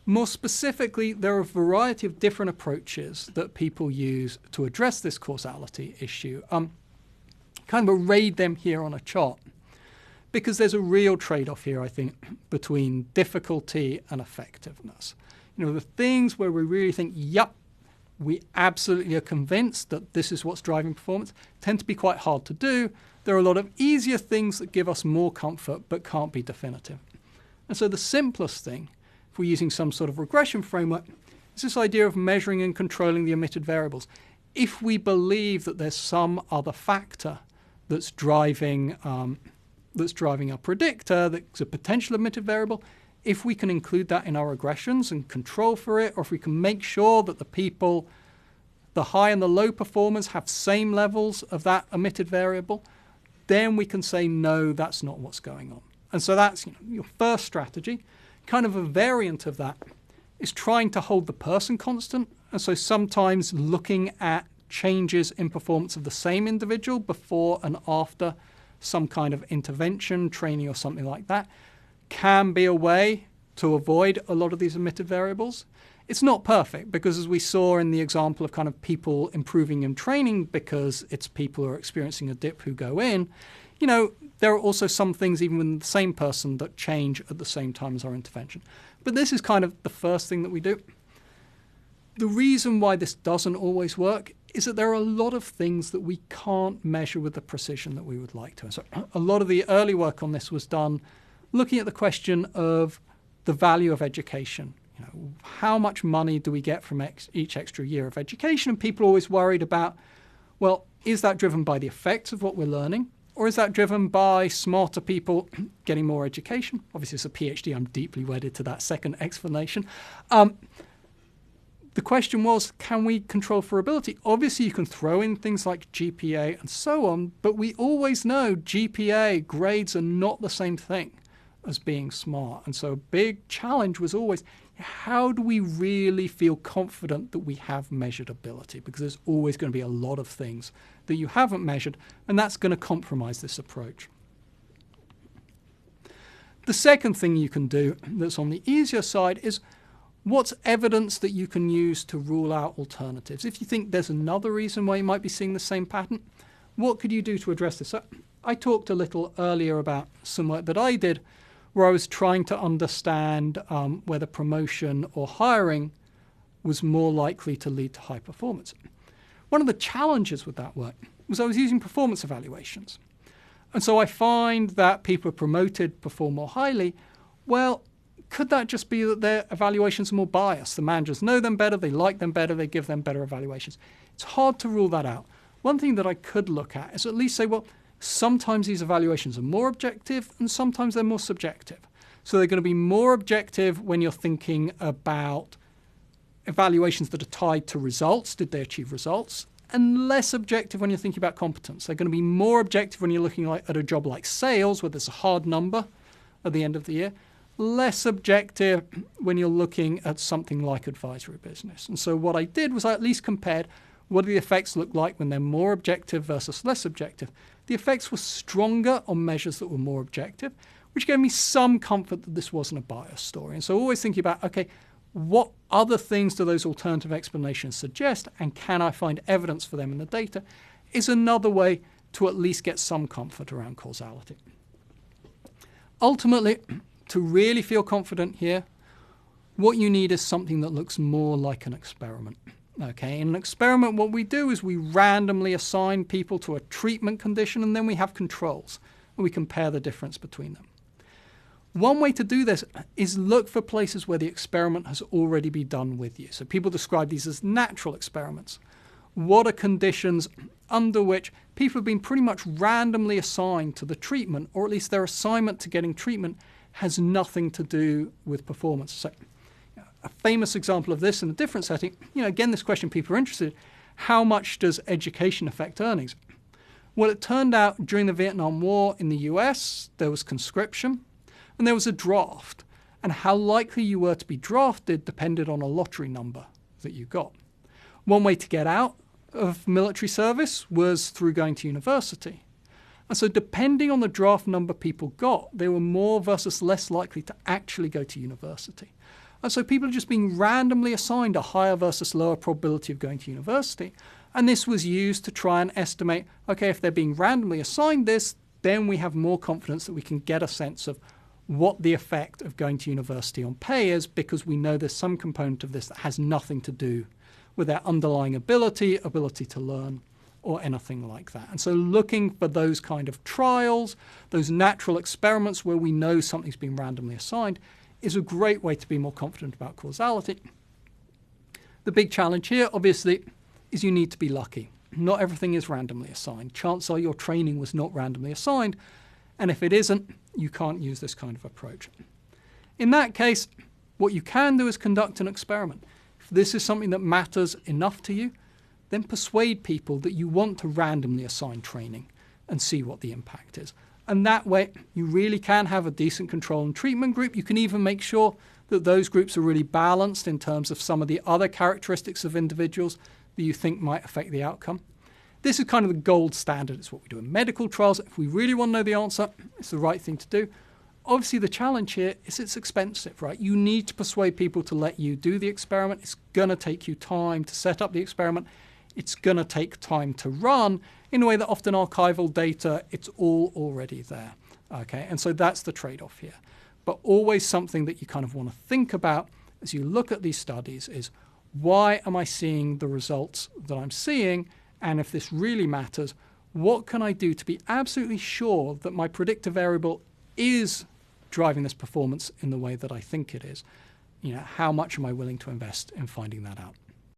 More specifically, there are a variety of different approaches that people use to address this causality issue. Kind of arrayed them here on a chart because there's a real trade-off here, I think, between difficulty and effectiveness. The things where we really think, yep, we absolutely are convinced that this is what's driving performance, tend to be quite hard to do. There are a lot of easier things that give us more comfort but can't be definitive. And so the simplest thing, if we're using some sort of regression framework, is this idea of measuring and controlling the emitted variables. If we believe that there's some other factor that's driving our predictor, that's a potential emitted variable, if we can include that in our regressions and control for it, or if we can make sure that the high and the low performers have same levels of that emitted variable, then we can say, no, that's not what's going on. And so that's your first strategy. Kind of a variant of that is trying to hold the person constant. And so sometimes looking at changes in performance of the same individual before and after some kind of intervention, training or something like that, can be a way to avoid a lot of these emitted variables. It's not perfect because, as we saw in the example of kind of people improving in training because it's people who are experiencing a dip who go in, there are also some things even with the same person that change at the same time as our intervention. But this is kind of the first thing that we do. The reason why this doesn't always work is that there are a lot of things that we can't measure with the precision that we would like to. And so a lot of the early work on this was done looking at the question of the value of education. How much money do we get from each extra year of education? And people are always worried about, well, is that driven by the effects of what we're learning? Or is that driven by smarter people getting more education? Obviously, as a PhD, I'm deeply wedded to that second explanation. The question was, can we control for ability? Obviously, you can throw in things like GPA and so on, but we always know GPA grades are not the same thing as being smart. And so a big challenge was always, how do we really feel confident that we have measured ability? Because there's always going to be a lot of things that you haven't measured, and that's going to compromise this approach. The second thing you can do that's on the easier side is, what's evidence that you can use to rule out alternatives? If you think there's another reason why you might be seeing the same pattern, what could you do to address this? So I talked a little earlier about some work that I did where I was trying to understand whether promotion or hiring was more likely to lead to high performance. One of the challenges with that work was I was using performance evaluations. And so I find that people promoted perform more highly. Well, could that just be that their evaluations are more biased? The managers know them better, they like them better, they give them better evaluations. It's hard to rule that out. One thing that I could look at is at least say, well, sometimes these evaluations are more objective and sometimes they're more subjective. So they're going to be more objective when you're thinking about evaluations that are tied to results. Did they achieve results? And less objective when you're thinking about competence. They're going to be more objective when you're looking at a job like sales, where there's a hard number at the end of the year. Less objective when you're looking at something like advisory business. And so what I did was I at least compared what do the effects look like when they're more objective versus less objective. The effects were stronger on measures that were more objective, which gave me some comfort that this wasn't a biased story. And so always thinking about, okay, what other things do those alternative explanations suggest, and can I find evidence for them in the data, is another way to at least get some comfort around causality. Ultimately, to really feel confident here, what you need is something that looks more like an experiment. Okay, in an experiment, what we do is we randomly assign people to a treatment condition, and then we have controls, and we compare the difference between them. One way to do this is look for places where the experiment has already been done with you. So people describe these as natural experiments. What are conditions under which people have been pretty much randomly assigned to the treatment, or at least their assignment to getting treatment has nothing to do with performance. So a famous example of this in a different setting, again, this question people are interested in, how much does education affect earnings? Well, it turned out during the Vietnam War in the US, there was conscription and there was a draft. And how likely you were to be drafted depended on a lottery number that you got. One way to get out of military service was through going to university. And so depending on the draft number people got, they were more versus less likely to actually go to university. And so people are just being randomly assigned a higher versus lower probability of going to university. And this was used to try and estimate, okay, if they're being randomly assigned this, then we have more confidence that we can get a sense of what the effect of going to university on pay is, because we know there's some component of this that has nothing to do with their underlying ability to learn, or anything like that. And so looking for those kind of trials, those natural experiments where we know something's been randomly assigned, is a great way to be more confident about causality. The big challenge here, obviously, is you need to be lucky. Not everything is randomly assigned. Chances are your training was not randomly assigned, and if it isn't, you can't use this kind of approach. In that case, what you can do is conduct an experiment. If this is something that matters enough to you, then persuade people that you want to randomly assign training and see what the impact is. And that way, you really can have a decent control and treatment group. You can even make sure that those groups are really balanced in terms of some of the other characteristics of individuals that you think might affect the outcome. This is kind of the gold standard. It's what we do in medical trials. If we really want to know the answer, it's the right thing to do. Obviously, the challenge here is it's expensive, right? You need to persuade people to let you do the experiment. It's going to take you time to set up the experiment. It's going to take time to run in a way that often archival data, it's all already there. Okay, and so that's the trade-off here. But always something that you kind of want to think about as you look at these studies is, why am I seeing the results that I'm seeing? And if this really matters, what can I do to be absolutely sure that my predictor variable is driving this performance in the way that I think it is? How much am I willing to invest in finding that out?